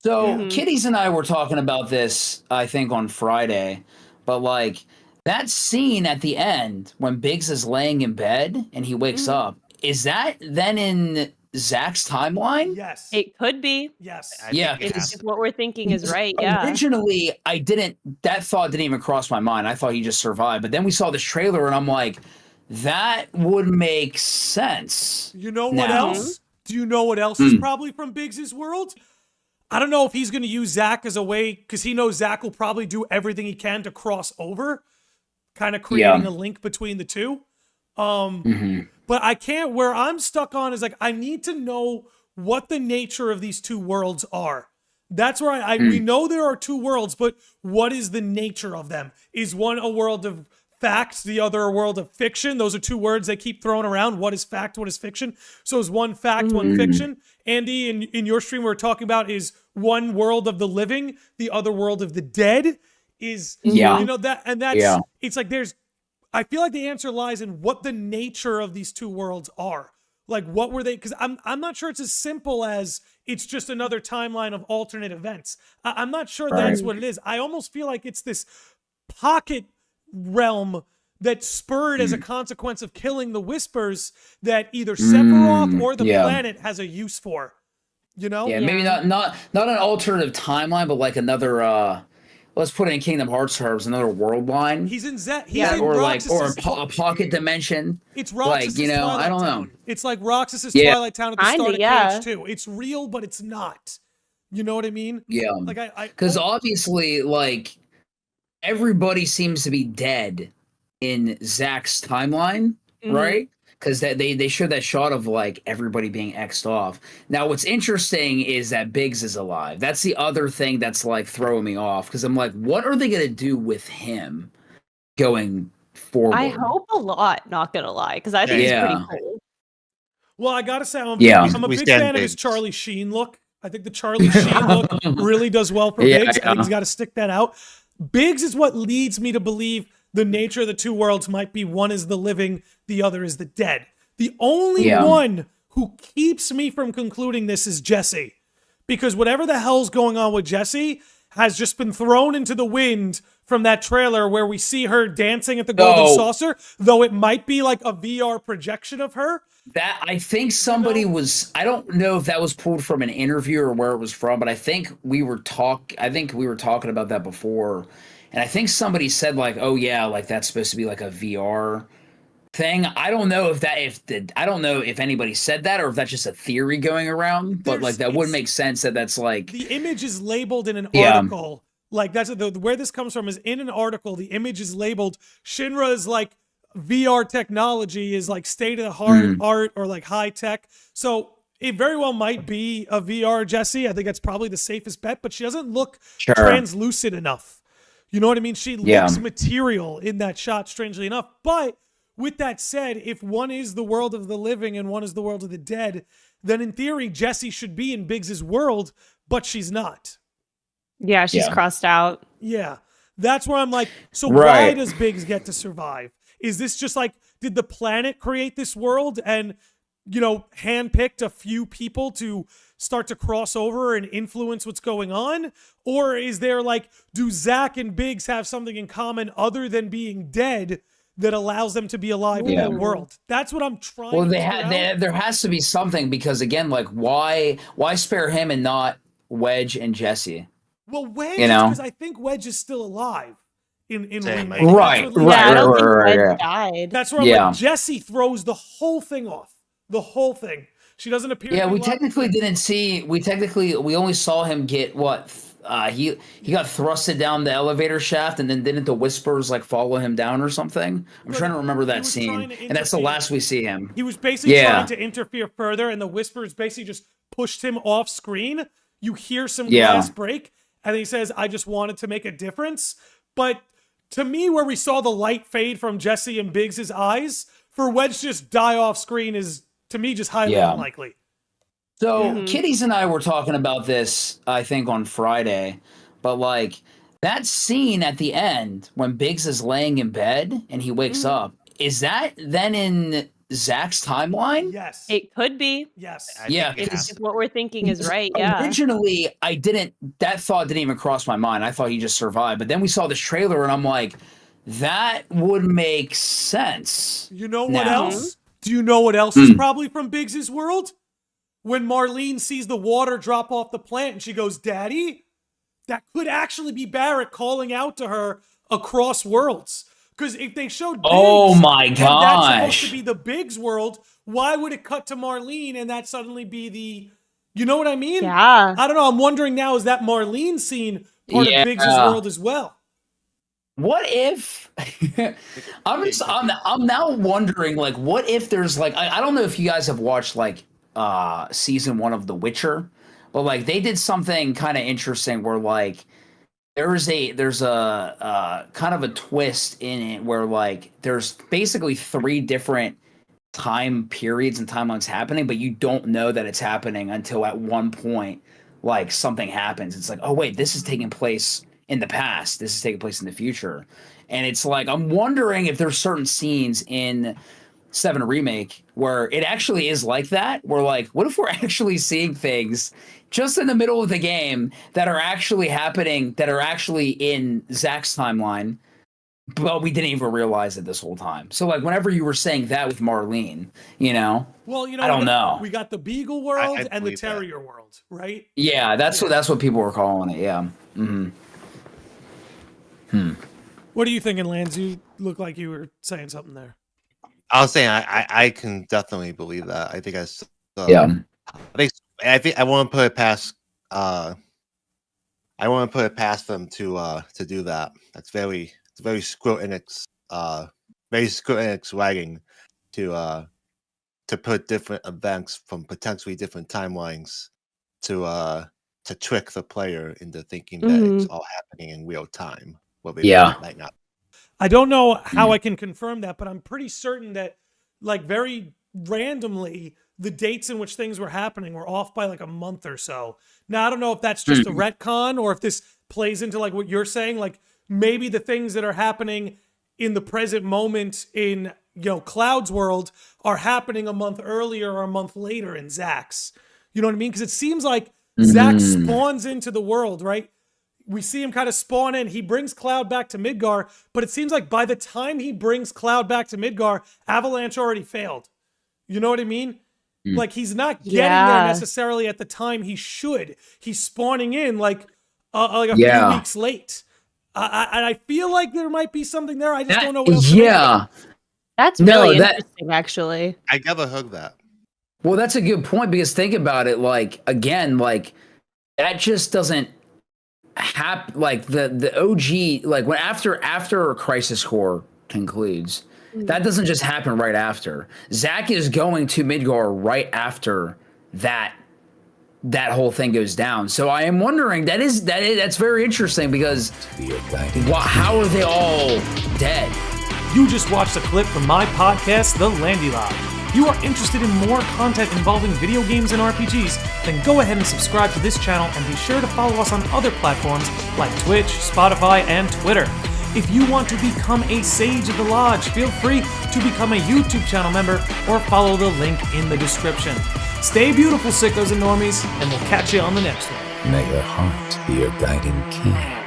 So Mhm. Kitties and I were talking about this, I think, on Friday, but like that scene at the end when Biggs is laying in bed and he wakes Mhm. up, is that then in Zack's timeline? Yes. It could be. Yes. I Yeah, think it has If what we're thinking is because right, yeah. originally that thought didn't even cross my mind. I thought he just survived, but then we saw this trailer and I'm like, that would make sense. You know what now. else? Do you know what else is probably from Biggs's world? I don't know if he's going to use Zack as a way, because he knows Zack will probably do everything he can to cross over, kind of creating a link between the two. But I can't, where I'm stuck on is like, I need to know what the nature of these two worlds are. That's where we know there are two worlds, but what is the nature of them? Is one a world of facts, the other a world of fiction? Those are two words they keep throwing around. What is fact? What is fiction? So is one fact, one fiction? Andy, in your stream, we're talking about is one world of the living, the other world of the dead. Is you know that, and that's it's like I feel like the answer lies in what the nature of these two worlds are. Like, what were they? Because I'm not sure it's as simple as it's just another timeline of alternate events. I'm not sure that's what it is. I almost feel like it's this pocket realm that spurred as a consequence of killing the Whispers that either Sephiroth or the planet has a use for. You know? Yeah, maybe not an alternative timeline, but like another. Let's put it in Kingdom Hearts terms, another world line. He's in in or Roxas's a pocket dimension. It's Roxas's I don't know. It's like Roxas's Twilight Town at the start of KH2. It's real, but it's not. You know what I mean? Yeah. Like because obviously, like everybody seems to be dead in Zack's timeline, right? Because they showed that shot of like everybody being X'd off. Now, what's interesting is that Biggs is alive. That's the other thing that's like throwing me off because I'm like, what are they gonna do with him going forward? I hope a lot, not gonna lie, because I think he's pretty cool. Well, I gotta say, I'm a We big stand fan of his Biggs. Charlie Sheen look. I think the Charlie Sheen look really does well for Biggs. I think he's got to stick that out. Biggs is what leads me to believe the nature of the two worlds might be one is the living, the other is the dead. The only one who keeps me from concluding this is Jessie. Because whatever the hell's going on with Jessie has just been thrown into the wind from that trailer where we see her dancing at the Golden Saucer, though it might be like a VR projection of her. That I think somebody was. I don't know if that was pulled from an interview or where it was from, but I think we were talking about that before, and I think somebody said like, "Oh yeah, like that's supposed to be like a VR thing." I don't know I don't know if anybody said that or if that's just a theory going around, but like that would make sense that that's like the image is labeled in an article. Like that's where this comes from is in an article. The image is labeled Shinra's like VR technology is like state of the art or like high tech. So it very well might be a VR Jessie. I think that's probably the safest bet, but she doesn't look translucent enough. You know what I mean? She looks material in that shot, strangely enough. But with that said, if one is the world of the living and one is the world of the dead, then in theory, Jessie should be in Biggs's world, but she's not. Yeah, she's crossed out. Yeah. That's where I'm like, so why does Biggs get to survive? Is this just like, did the planet create this world and, you know, handpicked a few people to start to cross over and influence what's going on? Or is there like, do Zack and Biggs have something in common other than being dead that allows them to be alive in that world? That's what I'm trying to figure out. There has to be something because again, like why spare him and not Wedge and Jessie? Well, Wedge, because I think Wedge is still alive in remake. Right. I don't think Wedge died. That's where I'm like, Jessie throws the whole thing off. The whole thing. She doesn't appear. Yeah, we technically didn't see. We only saw him get what he got thrusted down the elevator shaft, and then didn't the Whispers like follow him down or something? I'm trying to remember that scene, and that's the last we see him. He was basically trying to interfere further, and the Whispers basically just pushed him off screen. You hear some glass break, and he says, "I just wanted to make a difference." But to me, where we saw the light fade from Jessie and Biggs' eyes, for Wedge to just die off screen is, to me, just highly unlikely. So Kitties and I were talking about this, I think, on Friday, but like that scene at the end when Biggs is laying in bed and he wakes up, is that then in Zack's timeline? Yes. It could be. Yes. Yeah. If what we're thinking is right, yeah. Originally, that thought didn't even cross my mind. I thought he just survived. But then we saw this trailer, and I'm like, that would make sense. You know what else? Do you know what else is probably from Biggs' world? When Marlene sees the water drop off the plant and she goes, Daddy? That could actually be Barrett calling out to her across worlds. Because if they showed Biggs, oh my and gosh, that's supposed to be the Biggs world, why would it cut to Marlene and that suddenly be the, you know what I mean? Yeah. I don't know. I'm wondering now, is that Marlene scene part of Biggs' world as well? What if I'm now wondering, like, what if there's like I don't know if you guys have watched like season 1 of The Witcher, but like they did something kind of interesting where like there's a kind of a twist in it where like there's basically 3 different time periods and timelines happening, but you don't know that it's happening until at one point like something happens. It's like, oh wait, this is taking place in the past, this is taking place in the future. And it's like, I'm wondering if there's certain scenes in 7 Remake where it actually is like that, where like, what if we're actually seeing things just in the middle of the game that are actually happening, that are actually in Zack's timeline, but we didn't even realize it this whole time. So like whenever you were saying that with Marlene, you know, well, you know, I don't know. We got the Beagle world and the Terrier world, right? Yeah, that's what people were calling it. Yeah. What are you thinking, Lance? You look like you were saying something there. I was saying I can definitely believe that. I think I think I want to put it past them to do that. It's very Square Enix writing to put different events from potentially different timelines to trick the player into thinking that it's all happening in real time. Well, might not. I don't know how I can confirm that, but I'm pretty certain that, like, very randomly, the dates in which things were happening were off by like a month or so. Now, I don't know if that's just a retcon or if this plays into like what you're saying. Like maybe the things that are happening in the present moment in, you know, Cloud's world are happening a month earlier or a month later in Zack's. You know what I mean? Because it seems like Zack spawns into the world, right? We see him kind of spawn in. He brings Cloud back to Midgar, but it seems like by the time he brings Cloud back to Midgar, Avalanche already failed. You know what I mean? Like he's not getting there necessarily at the time he should. He's spawning in like a few weeks late. I feel like there might be something there. I just don't know what else. That's really interesting, actually. I never heard that. Well, that's a good point because think about it. Like again, like that just doesn't happen. Like the OG, like when after Crisis Core concludes. That doesn't just happen right after. Zack is going to Midgar right after that whole thing goes down. So I am wondering, that's very interesting because how are they all dead? You just watched a clip from my podcast, The Landy Log. You are interested in more content involving video games and RPGs, then go ahead and subscribe to this channel and be sure to follow us on other platforms like Twitch, Spotify, and Twitter. If you want to become a Sage of the Lodge, feel free to become a YouTube channel member or follow the link in the description. Stay beautiful, sickos and normies, and we'll catch you on the next one. May your heart be your guiding key.